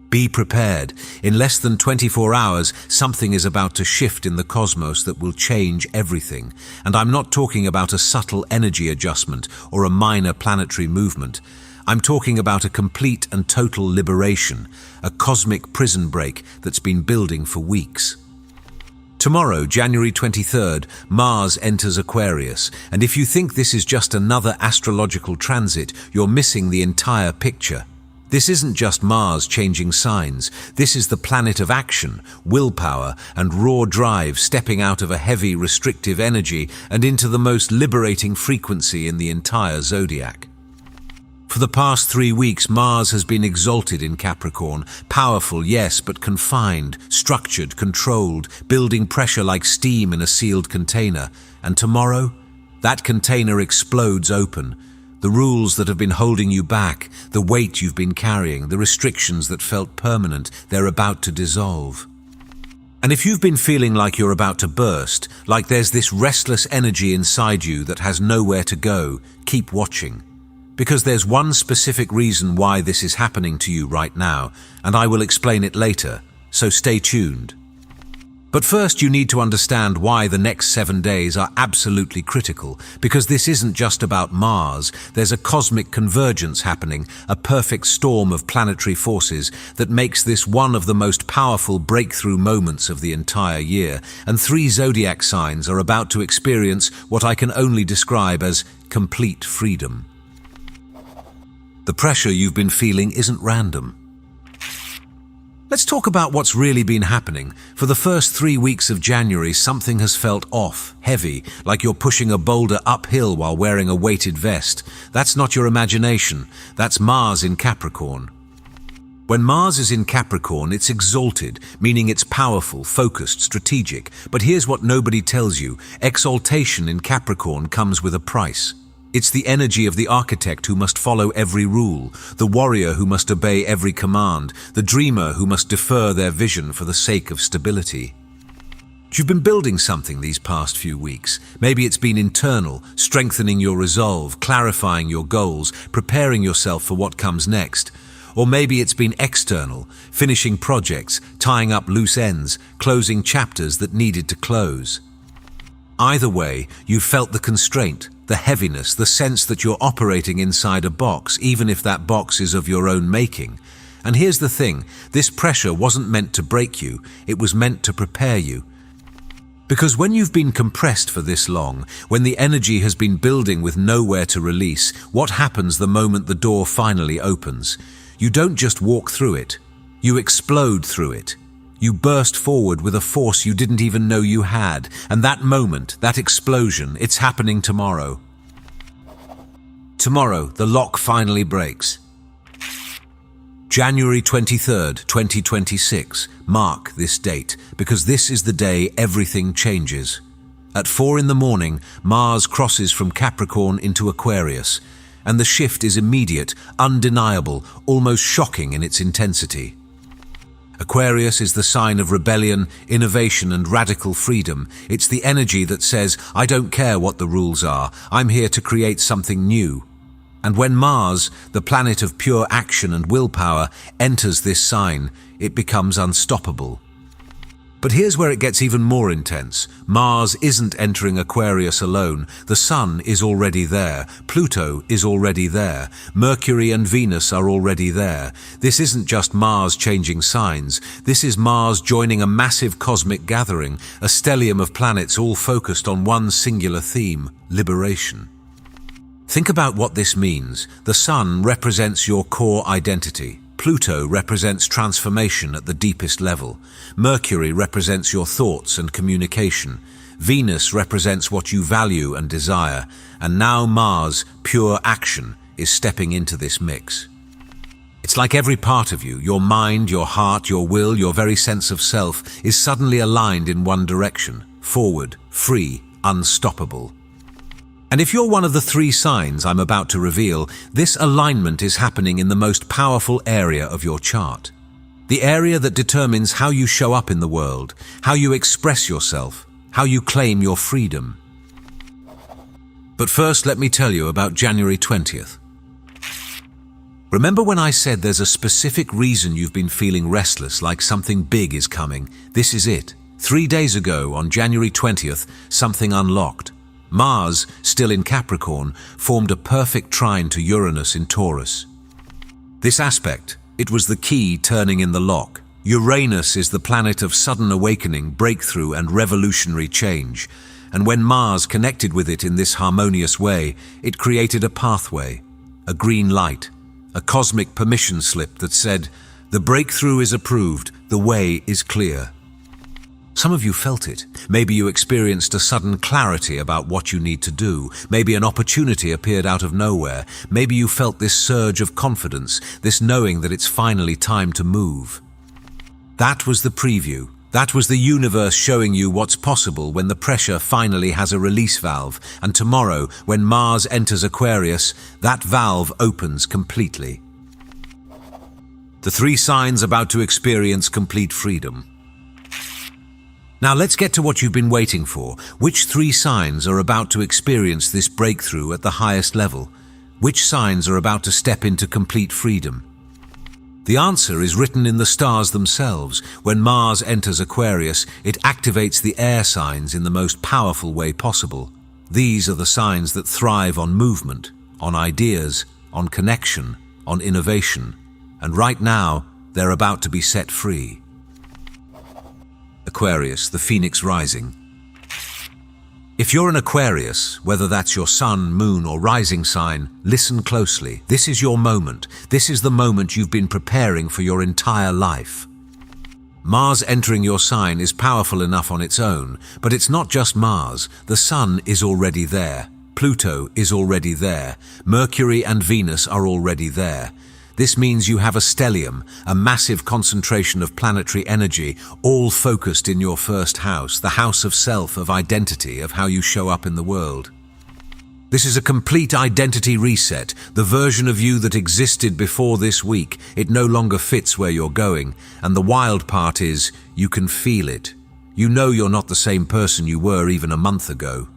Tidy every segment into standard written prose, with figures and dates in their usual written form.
Be prepared. In less than 24 hours, something is about to shift in the cosmos that will change everything. And I'm not talking about a subtle energy adjustment or a minor planetary movement. I'm talking about a complete and total liberation, a cosmic prison break that's been building for weeks. Tomorrow, January 23rd, Mars enters Aquarius, and if you think this is just another astrological transit, you're missing the entire picture. This isn't just Mars changing signs. This is the planet of action, willpower, and raw drive stepping out of a heavy, restrictive energy and into the most liberating frequency in the entire zodiac. For the past 3 weeks, Mars has been exalted in Capricorn, powerful, yes, but confined, structured, controlled, building pressure like steam in a sealed container. And tomorrow, that container explodes open. The rules that have been holding you back, the weight you've been carrying, the restrictions that felt permanent, they're about to dissolve. And if you've been feeling like you're about to burst, like there's this restless energy inside you that has nowhere to go, keep watching. Because there's one specific reason why this is happening to you right now, and I will explain it later, so stay tuned. But first you need to understand why the next 7 days are absolutely critical, because this isn't just about Mars. There's a cosmic convergence happening, a perfect storm of planetary forces that makes this one of the most powerful breakthrough moments of the entire year, and 3 zodiac signs are about to experience what I can only describe as complete freedom. The pressure you've been feeling isn't random. Let's talk about what's really been happening. For the first 3 weeks of January, something has felt off, heavy, like you're pushing a boulder uphill while wearing a weighted vest. That's not your imagination. That's Mars in Capricorn. When Mars is in Capricorn, it's exalted, meaning it's powerful, focused, strategic. But here's what nobody tells you. Exaltation in Capricorn comes with a price. It's the energy of the architect who must follow every rule, the warrior who must obey every command, the dreamer who must defer their vision for the sake of stability. You've been building something these past few weeks. Maybe it's been internal, strengthening your resolve, clarifying your goals, preparing yourself for what comes next. Or maybe it's been external, finishing projects, tying up loose ends, closing chapters that needed to close. Either way, you've felt the constraint, the heaviness, the sense that you're operating inside a box, even if that box is of your own making. And here's the thing, this pressure wasn't meant to break you, it was meant to prepare you. Because when you've been compressed for this long, when the energy has been building with nowhere to release, what happens the moment the door finally opens? You don't just walk through it, you explode through it. You burst forward with a force you didn't even know you had, and that moment, that explosion, it's happening tomorrow. Tomorrow, the lock finally breaks. January 23rd, 2026. Mark this date, because this is the day everything changes. At 4 in the morning, Mars crosses from Capricorn into Aquarius, and the shift is immediate, undeniable, almost shocking in its intensity. Aquarius is the sign of rebellion, innovation, and radical freedom. It's the energy that says, I don't care what the rules are, I'm here to create something new. And when Mars, the planet of pure action and willpower, enters this sign, it becomes unstoppable. But here's where it gets even more intense. Mars isn't entering Aquarius alone. The Sun is already there. Pluto is already there. Mercury and Venus are already there. This isn't just Mars changing signs. This is Mars joining a massive cosmic gathering, a stellium of planets all focused on one singular theme: liberation. Think about what this means. The Sun represents your core identity. Pluto represents transformation at the deepest level. Mercury represents your thoughts and communication. Venus represents what you value and desire. And now Mars, pure action, is stepping into this mix. It's like every part of you, your mind, your heart, your will, your very sense of self, is suddenly aligned in one direction: forward, free, unstoppable. And if you're one of the 3 signs I'm about to reveal, this alignment is happening in the most powerful area of your chart. The area that determines how you show up in the world, how you express yourself, how you claim your freedom. But first, let me tell you about January 20th. Remember when I said there's a specific reason you've been feeling restless, like something big is coming? This is it. 3 days ago, on January 20th, something unlocked. Mars, still in Capricorn, formed a perfect trine to Uranus in Taurus. This aspect, it was the key turning in the lock. Uranus is the planet of sudden awakening, breakthrough, and revolutionary change. And when Mars connected with it in this harmonious way, it created a pathway, a green light, a cosmic permission slip that said, "The breakthrough is approved, the way is clear." Some of you felt it. Maybe you experienced a sudden clarity about what you need to do. Maybe an opportunity appeared out of nowhere. Maybe you felt this surge of confidence, this knowing that it's finally time to move. That was the preview. That was the universe showing you what's possible when the pressure finally has a release valve. And tomorrow, when Mars enters Aquarius, that valve opens completely. The 3 signs about to experience complete freedom. Now let's get to what you've been waiting for. Which 3 signs are about to experience this breakthrough at the highest level? Which signs are about to step into complete freedom? The answer is written in the stars themselves. When Mars enters Aquarius, it activates the air signs in the most powerful way possible. These are the signs that thrive on movement, on ideas, on connection, on innovation. And right now, they're about to be set free. Aquarius, the phoenix rising. If you're an Aquarius, whether that's your sun, moon, or rising sign, listen closely. This is your moment. This is the moment you've been preparing for your entire life. Mars entering your sign is powerful enough on its own, but it's not just Mars. The sun is already there. Pluto is already there. Mercury and Venus are already there. This means you have a stellium, a massive concentration of planetary energy, all focused in your first house, the house of self, of identity, of how you show up in the world. This is a complete identity reset, the version of you that existed before this week. It no longer fits where you're going, and the wild part is, you can feel it. You know you're not the same person you were even a month ago.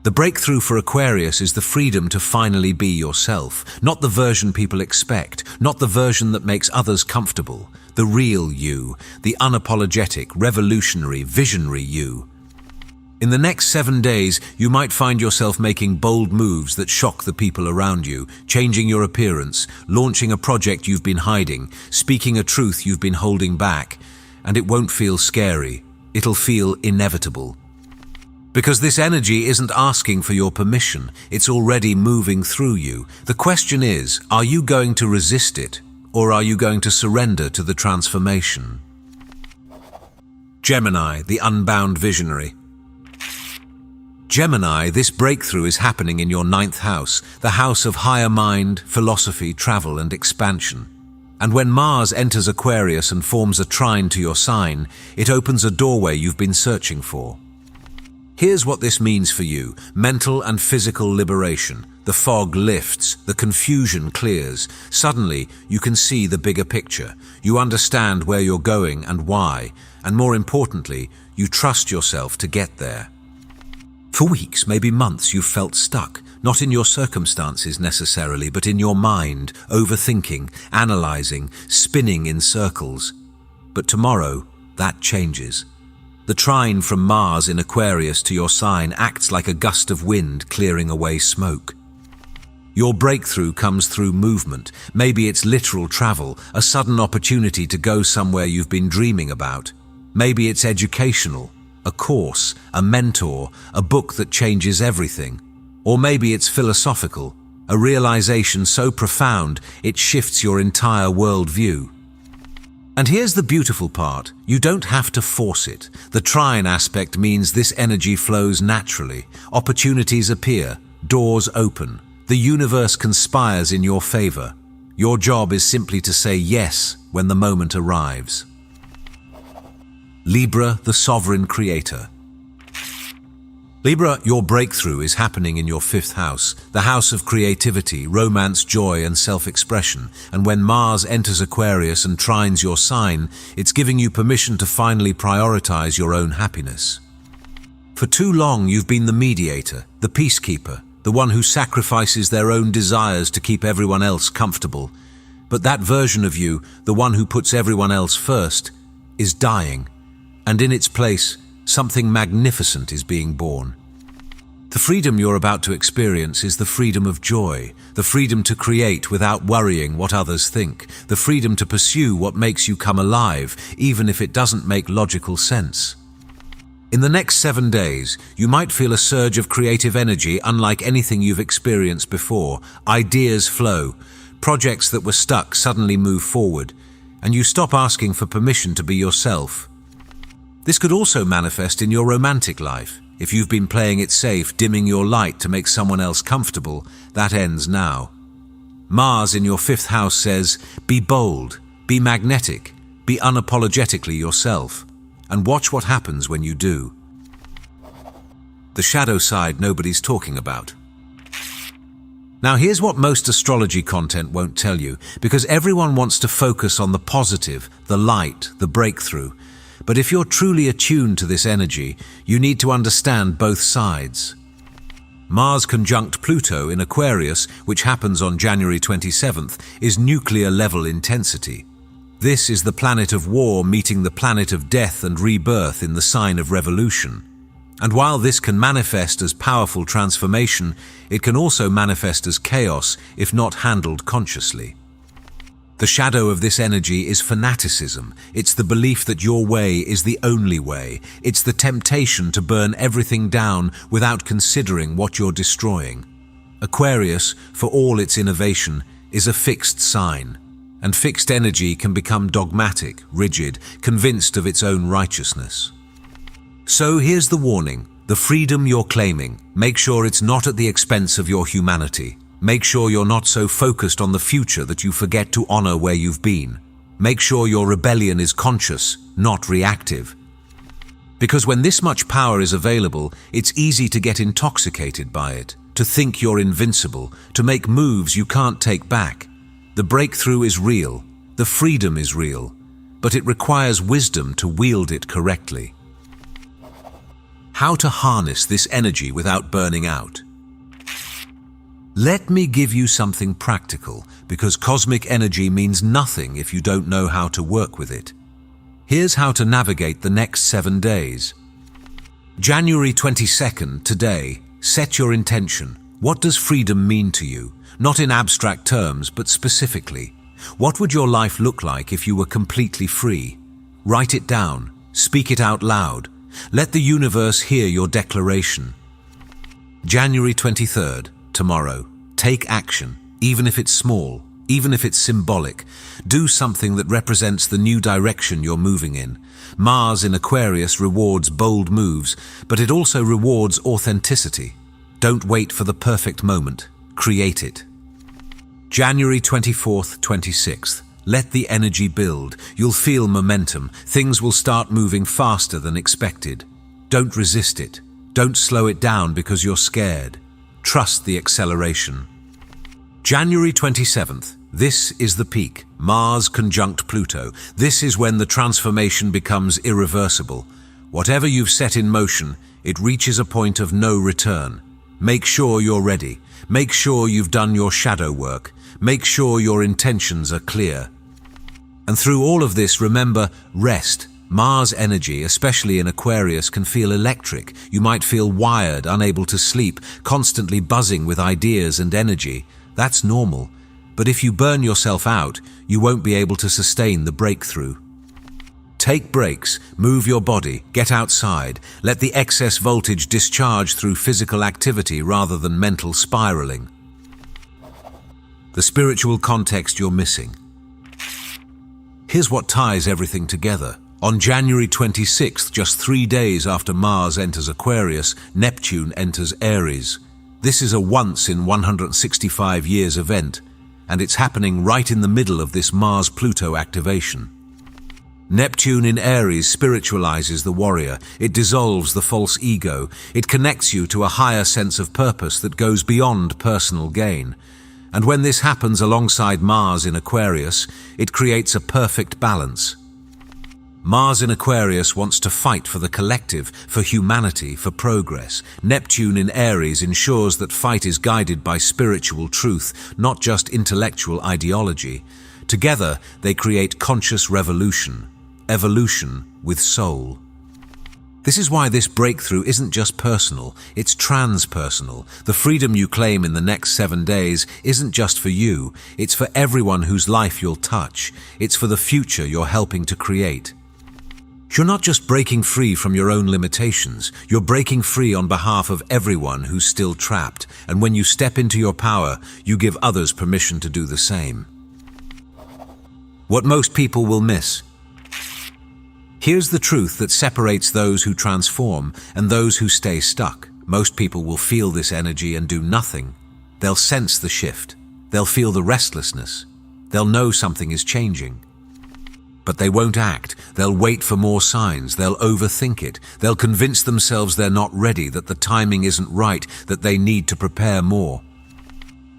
The breakthrough for Aquarius is the freedom to finally be yourself, not the version people expect, not the version that makes others comfortable, the real you, the unapologetic, revolutionary, visionary you. In the next 7 days, you might find yourself making bold moves that shock the people around you, changing your appearance, launching a project you've been hiding, speaking a truth you've been holding back, and it won't feel scary, it'll feel inevitable. Because this energy isn't asking for your permission, it's already moving through you. The question is, are you going to resist it, or are you going to surrender to the transformation? Gemini, the unbound visionary. Gemini, this breakthrough is happening in your 9th house, the house of higher mind, philosophy, travel, and expansion. And when Mars enters Aquarius and forms a trine to your sign, it opens a doorway you've been searching for. Here's what this means for you: mental and physical liberation. The fog lifts, the confusion clears. Suddenly, you can see the bigger picture. You understand where you're going and why, and more importantly, you trust yourself to get there. For weeks, maybe months, you've felt stuck, not in your circumstances necessarily, but in your mind, overthinking, analyzing, spinning in circles. But tomorrow, that changes. The trine from Mars in Aquarius to your sign acts like a gust of wind clearing away smoke. Your breakthrough comes through movement. Maybe it's literal travel, a sudden opportunity to go somewhere you've been dreaming about. Maybe it's educational, a course, a mentor, a book that changes everything. Or maybe it's philosophical, a realization so profound it shifts your entire worldview. And here's the beautiful part: you don't have to force it. The trine aspect means this energy flows naturally. Opportunities appear, doors open. The universe conspires in your favor. Your job is simply to say yes when the moment arrives. Libra, the sovereign creator. Libra, your breakthrough is happening in your 5th house, the house of creativity, romance, joy, and self-expression. And when Mars enters Aquarius and trines your sign, it's giving you permission to finally prioritize your own happiness. For too long, you've been the mediator, the peacekeeper, the one who sacrifices their own desires to keep everyone else comfortable. But that version of you, the one who puts everyone else first, is dying. And in its place, something magnificent is being born. The freedom you're about to experience is the freedom of joy, the freedom to create without worrying what others think, the freedom to pursue what makes you come alive, even if it doesn't make logical sense. In the next 7 days, you might feel a surge of creative energy unlike anything you've experienced before. Ideas flow, projects that were stuck suddenly move forward, and you stop asking for permission to be yourself. This could also manifest in your romantic life. If you've been playing it safe, dimming your light to make someone else comfortable, that ends now. Mars in your 5th house says, be bold, be magnetic, be unapologetically yourself, and watch what happens when you do. The shadow side nobody's talking about. Now here's what most astrology content won't tell you, because everyone wants to focus on the positive, the light, the breakthrough. But if you're truly attuned to this energy, you need to understand both sides. Mars conjunct Pluto in Aquarius, which happens on January 27th, is nuclear-level intensity. This is the planet of war meeting the planet of death and rebirth in the sign of revolution. And while this can manifest as powerful transformation, it can also manifest as chaos if not handled consciously. The shadow of this energy is fanaticism. It's the belief that your way is the only way. It's the temptation to burn everything down without considering what you're destroying. Aquarius, for all its innovation, is a fixed sign. And fixed energy can become dogmatic, rigid, convinced of its own righteousness. So here's the warning. The freedom you're claiming, make sure it's not at the expense of your humanity. Make sure you're not so focused on the future that you forget to honor where you've been. Make sure your rebellion is conscious, not reactive. Because when this much power is available, it's easy to get intoxicated by it, to think you're invincible, to make moves you can't take back. The breakthrough is real, the freedom is real, but it requires wisdom to wield it correctly. How to harness this energy without burning out? Let me give you something practical, because cosmic energy means nothing if you don't know how to work with it. Here's how to navigate the next 7 days. January 22nd, today, set your intention. What does freedom mean to you? Not in abstract terms, but specifically. What would your life look like if you were completely free? Write it down. Speak it out loud. Let the universe hear your declaration. January 23rd, tomorrow. Take action, even if it's small, even if it's symbolic. Do something that represents the new direction you're moving in. Mars in Aquarius rewards bold moves, but it also rewards authenticity. Don't wait for the perfect moment. Create it. January 24th, 26th. Let the energy build. You'll feel momentum. Things will start moving faster than expected. Don't resist it. Don't slow it down because you're scared. Trust the acceleration. January 27th. This is the peak. Mars conjunct Pluto. This is when the transformation becomes irreversible. Whatever you've set in motion, it reaches a point of no return. Make sure you're ready. Make sure you've done your shadow work. Make sure your intentions are clear. And through all of this, remember, rest. Mars energy, especially in Aquarius, can feel electric. You might feel wired, unable to sleep, constantly buzzing with ideas and energy. That's normal. But if you burn yourself out, you won't be able to sustain the breakthrough. Take breaks, move your body, get outside, let the excess voltage discharge through physical activity rather than mental spiraling. The spiritual context you're missing. Here's what ties everything together. On January 26th, just 3 days after Mars enters Aquarius, Neptune enters Aries. This is a once-in-165 years event, and it's happening right in the middle of this Mars-Pluto activation. Neptune in Aries spiritualizes the warrior. It dissolves the false ego. It connects you to a higher sense of purpose that goes beyond personal gain. And when this happens alongside Mars in Aquarius, it creates a perfect balance. Mars in Aquarius wants to fight for the collective, for humanity, for progress. Neptune in Aries ensures that fight is guided by spiritual truth, not just intellectual ideology. Together, they create conscious revolution, evolution with soul. This is why this breakthrough isn't just personal, it's transpersonal. The freedom you claim in the next 7 days isn't just for you, it's for everyone whose life you'll touch. It's for the future you're helping to create. You're not just breaking free from your own limitations, you're breaking free on behalf of everyone who's still trapped. And when you step into your power, you give others permission to do the same. What most people will miss. Here's the truth that separates those who transform and those who stay stuck. Most people will feel this energy and do nothing. They'll sense the shift. They'll feel the restlessness. They'll know something is changing. But they won't act. They'll wait for more signs. They'll overthink it. They'll convince themselves they're not ready, that the timing isn't right, that they need to prepare more.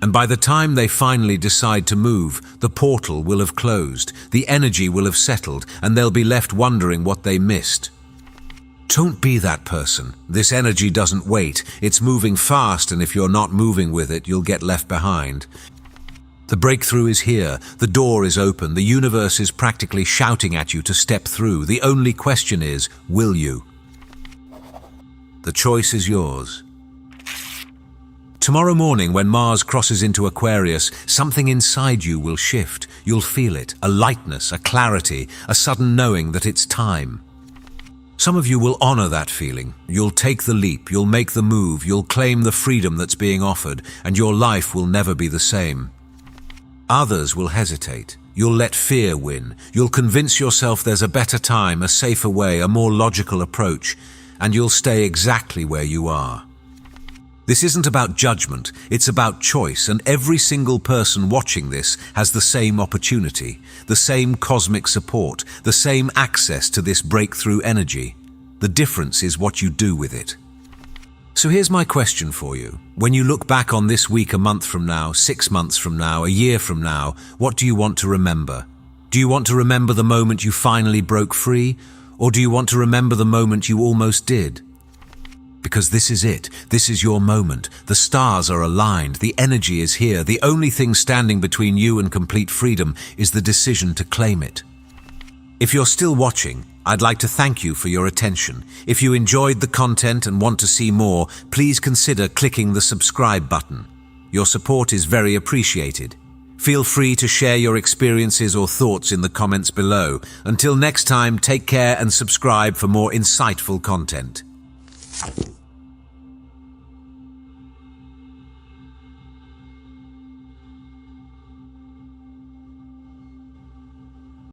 And by the time they finally decide to move, the portal will have closed, the energy will have settled, and they'll be left wondering what they missed. Don't be that person. This energy doesn't wait. It's moving fast, and if you're not moving with it, you'll get left behind. The breakthrough is here. The door is open. The universe is practically shouting at you to step through. The only question is, will you? The choice is yours. Tomorrow morning, when Mars crosses into Aquarius, something inside you will shift. You'll feel it, a lightness, a clarity, a sudden knowing that it's time. Some of you will honor that feeling. You'll take the leap, you'll make the move, you'll claim the freedom that's being offered, and your life will never be the same. Others will hesitate. You'll let fear win. You'll convince yourself there's a better time, a safer way, a more logical approach, and you'll stay exactly where you are. This isn't about judgment, it's about choice, and every single person watching this has the same opportunity, the same cosmic support, the same access to this breakthrough energy. The difference is what you do with it. So here's my question for you. When you look back on this week a month from now, 6 months from now, a year from now, what do you want to remember? Do you want to remember the moment you finally broke free? Or do you want to remember the moment you almost did? Because this is it. This is your moment. The stars are aligned. The energy is here. The only thing standing between you and complete freedom is the decision to claim it. If you're still watching, I'd like to thank you for your attention. If you enjoyed the content and want to see more, please consider clicking the subscribe button. Your support is very appreciated. Feel free to share your experiences or thoughts in the comments below. Until next time, take care and subscribe for more insightful content.